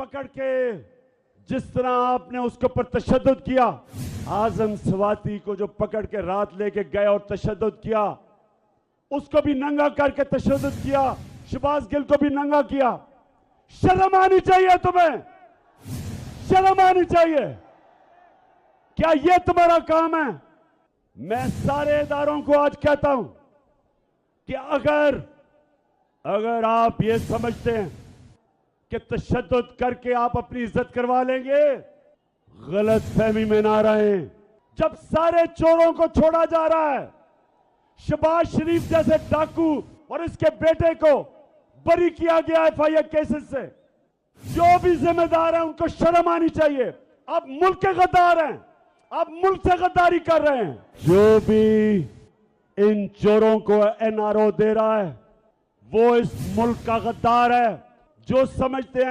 पकड़ के जिस तरह आपने उसके ऊपर तशद्दुद किया, आजम स्वाति को जो पकड़ के रात लेके गए और तशद्दुद किया, उसको भी नंगा करके तशद्दुद किया, शहबाज गिल को भी नंगा किया। शर्म आनी चाहिए तुम्हें, शर्म आनी चाहिए। क्या ये तुम्हारा काम है? मैं सारे इदारों को आज कहता हूं कि अगर आप ये समझते हैं कि तशद्दुद करके आप अपनी इज्जत करवा लेंगे, गलत फहमी में ना रहें। जब सारे चोरों को छोड़ा जा रहा है, शहबाज शरीफ जैसे डाकू और इसके बेटे को बरी किया गया एफआईआर केसेस से, जो भी जिम्मेदार है उनको शर्म आनी चाहिए। आप मुल्क के गद्दार हैं, आप मुल्क से गद्दारी कर रहे हैं। जो भी इन चोरों को एनआरओ दे रहा है वो इस मुल्क का गद्दार है। जो समझते हैं